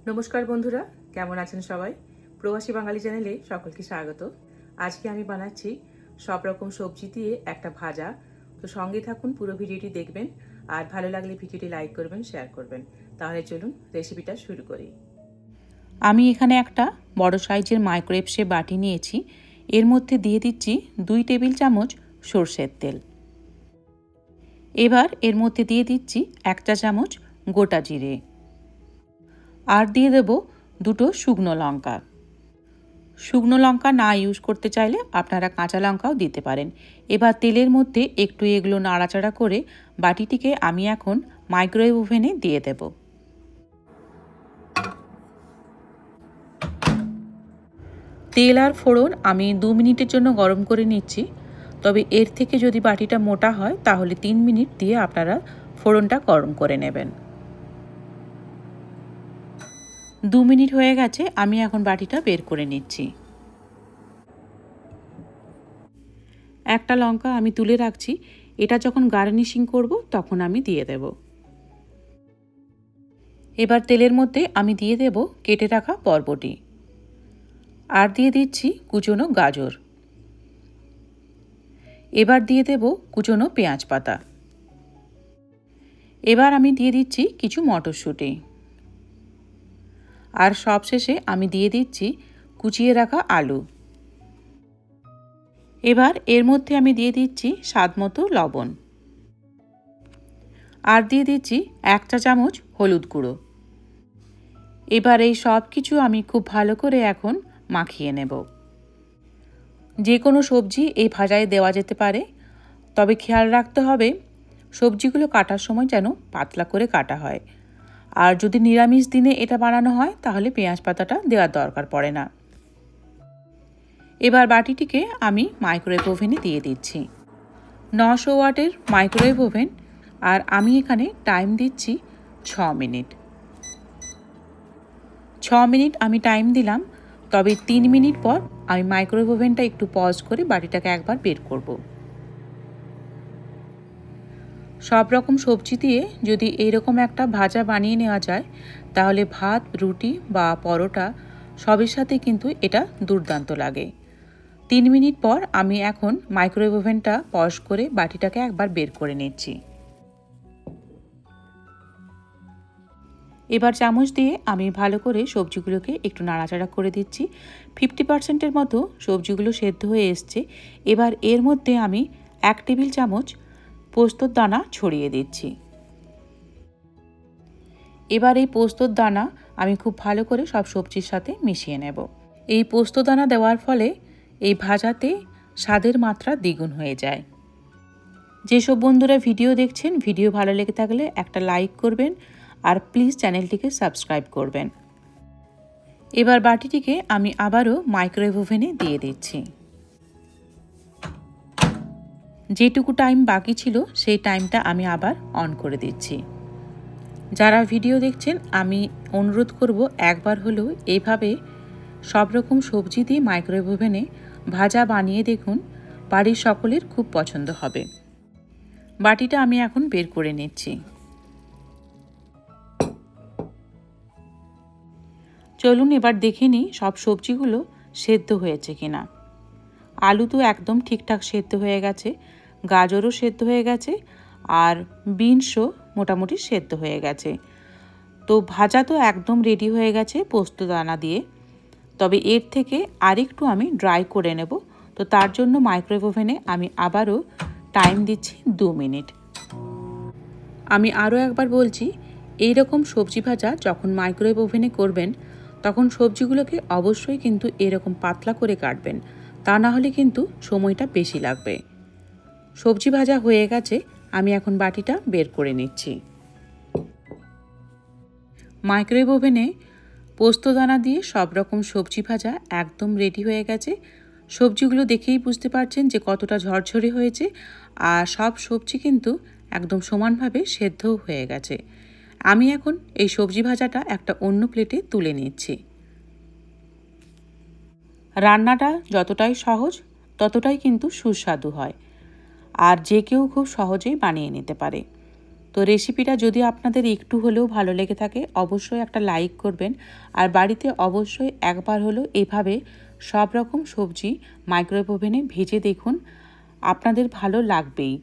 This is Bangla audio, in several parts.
নমস্কার বন্ধুরা, কেমন আছেন সবাই? প্রবাসী বাঙালি চ্যানেলে সকলকে স্বাগত। আজকে আমি বানাচ্ছি সব রকম সবজি দিয়ে একটা ভাজা। তো সঙ্গে থাকুন, পুরো ভিডিওটি দেখবেন, আর ভালো লাগলে ভিডিওটি লাইক করবেন, শেয়ার করবেন। তাহলে চলুন রেসিপিটা শুরু করি। আমি এখানে একটা বড় সাইজের মাইক্রোওয়েভ শেপ বাটি নিয়েছি। এর মধ্যে দিয়ে দিচ্ছি 2 টেবিল চামচ সরষের তেল। এবার এর মধ্যে দিয়ে দিচ্ছি 1 চা চামচ গোটা জিরে, আর দিয়ে দেব 2টো শুকনো লঙ্কা। শুকনো লঙ্কা না ইউজ করতে চাইলে আপনারা কাঁচা লঙ্কাও দিতে পারেন। এবার তেলের মধ্যে একটু এগুলো নাড়াচাড়া করে বাটিটিকে আমি এখন মাইক্রোওয়েভ ওভেনে দিয়ে দেব। তেল আর ফোড়ন আমি 2 মিনিটের জন্য গরম করে নিচ্ছি। তবে এর থেকে যদি বাটিটা মোটা হয় তাহলে 3 মিনিট দিয়ে আপনারা ফোড়নটা গরম করে নেবেন। 2 মিনিট হয়ে গেছে, আমি এখন বাটিটা বের করে নিচ্ছি। একটা লঙ্কা আমি তুলে রাখছি, এটা যখন গার্নিশিং করব তখন আমি দিয়ে দেব। এবার তেলের মধ্যে আমি দিয়ে দেব কেটে রাখা বরবটি, আর দিয়ে দিচ্ছি কুচনো গাজর। এবার দিয়ে দেব কুচনো পেঁয়াজ পাতা। এবার আমি দিয়ে দিচ্ছি কিছু মটরশুঁটি, আর সবশেষে আমি দিয়ে দিচ্ছি কুচিয়ে রাখা আলু। এবার এর মধ্যে আমি দিয়ে দিচ্ছি স্বাদমতো লবণ, আর দিয়ে দিচ্ছি 1 চা চামচ হলুদ গুঁড়ো। এবার এই সব কিছু আমি খুব ভালো করে এখন মাখিয়ে নেব। যে কোনো সবজি এই ভাজায় দেওয়া যেতে পারে, তবে খেয়াল রাখতে হবে সবজিগুলো কাটার সময় যেন পাতলা করে কাটা হয়। আর যদি নিরামিষ দিনে এটা বানানো হয় তাহলে পেঁয়াজ পাতাটা দেওয়ার দরকার পড়ে না। এবার বাটিটিকে আমি মাইক্রোওয়েভ ওভেনে দিয়ে দিচ্ছি। 900 ওয়াটের মাইক্রোওয়েভ ওভেন, আর আমি এখানে টাইম দিচ্ছি 6 মিনিট। 6 মিনিট আমি টাইম দিলাম, তবে 3 মিনিট পর আমি মাইক্রোওয়েভ ওভেনটা একটু পজ করে বাটিটাকে একবার বের করব। সব রকম সবজি দিয়ে যদি এইরকম একটা ভাজা বানিয়ে নেওয়া যায় তাহলে ভাত, রুটি বা পরোটা সবের সাথে কিন্তু এটা দুর্দান্ত লাগে। 3 মিনিট পর আমি এখন মাইক্রোওয়েভ ওভেনটা পজ করে বাটিটাকে একবার বের করে নিচ্ছি। এবার চামচ দিয়ে আমি ভালো করে সবজিগুলোকে একটু নাড়াচাড়া করে দিচ্ছি। 50%-এর মতো সবজিগুলো সেদ্ধ হয়ে এসছে। এবার এর মধ্যে আমি 1 টেবিল চামচ পোস্তর দানা ছড়িয়ে দিচ্ছি। এবার এই পোস্তর দানা আমি খুব ভালো করে সব সবজির সাথে মিশিয়ে নেব। এই পোস্ত দানা দেওয়ার ফলে এই ভাজাতে স্বাদের মাত্রা দ্বিগুণ হয়ে যায়। যেসব বন্ধুরা ভিডিও দেখছেন, ভিডিও ভালো লেগে থাকলে একটা লাইক করবেন, আর প্লিজ চ্যানেলটিকে সাবস্ক্রাইব করবেন। এবার বাটিটিকে আমি আবারও মাইক্রোওয়েভ ওভেনে দিয়ে দিচ্ছি। যেটুকু টাইম বাকি ছিল সেই টাইমটা আমি আবার অন করে দিচ্ছি। যারা ভিডিও দেখছেন আমি অনুরোধ করব একবার হলেও এইভাবে সব রকম সবজি দিয়ে মাইক্রোওয়েভ ওভেনে ভাজা বানিয়ে দেখুন, বাড়ির সকলের খুব পছন্দ হবে। বাটিটা আমি এখন বের করে নিচ্ছি। চলুন এবার দেখে নিই সব সবজিগুলো সেদ্ধ হয়েছে কিনা। আলু তো একদম ঠিকঠাক সেদ্ধ হয়ে গেছে, গাজরও সেদ্ধ হয়ে গেছে, আর বিনসও মোটামুটি সেদ্ধ হয়ে গেছে। তো ভাজা তো একদম রেডি হয়ে গেছে পোস্ত দানা দিয়ে। তবে এর থেকে আরেকটু আমি ড্রাই করে নেব। তো তার জন্য মাইক্রোওয়েভ ওভেনে আমি আবারও টাইম দিচ্ছি 2 মিনিট। আমি আরও একবার বলছি, এই রকম সবজি ভাজা যখন মাইক্রোওয়েভ ওভেনে করবেন তখন সবজিগুলোকে অবশ্যই কিন্তু এরকম পাতলা করে কাটবেন, তা না হলে কিন্তু সময়টা বেশি লাগবে। সবজি ভাজা হয়ে গেছে, আমি এখন বাটিটা বের করে নিচ্ছি। মাইক্রোওয়েভ ওভেনে পোস্তদানা দিয়ে সব রকম সবজি ভাজা একদম রেডি হয়ে গেছে। সবজিগুলো দেখেই বুঝতে পারছেন যে কতটা ঝরঝরে হয়েছে, আর সব সবজি কিন্তু একদম সমানভাবে সেদ্ধও হয়ে গেছে। আমি এখন এই সবজি ভাজাটা একটা অন্য প্লেটে তুলে নিচ্ছি। রান্নাটা যতটাই সহজ ততটাই কিন্তু সুস্বাদু হয়, আর যে কেউ খুব সহজেই বানিয়ে নিতে পারে। তো রেসিপিটা যদি আপনাদের একটু হলেও ভালো লেগে থাকে অবশ্যই একটা লাইক করবেন, আর বাড়িতে অবশ্যই একবার হলেও এভাবে সব রকম সবজি মাইক্রোওয়েভ ওভেনে ভেজে দেখুন, আপনাদের ভালো লাগবেই।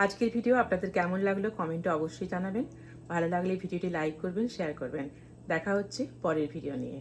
আজকের ভিডিও আপনাদের কেমন লাগলো কমেন্টে অবশ্যই জানাবেন। ভালো লাগলে ভিডিওটি লাইক করবেন, শেয়ার করবেন। দেখা হচ্ছে পরের ভিডিও নিয়ে।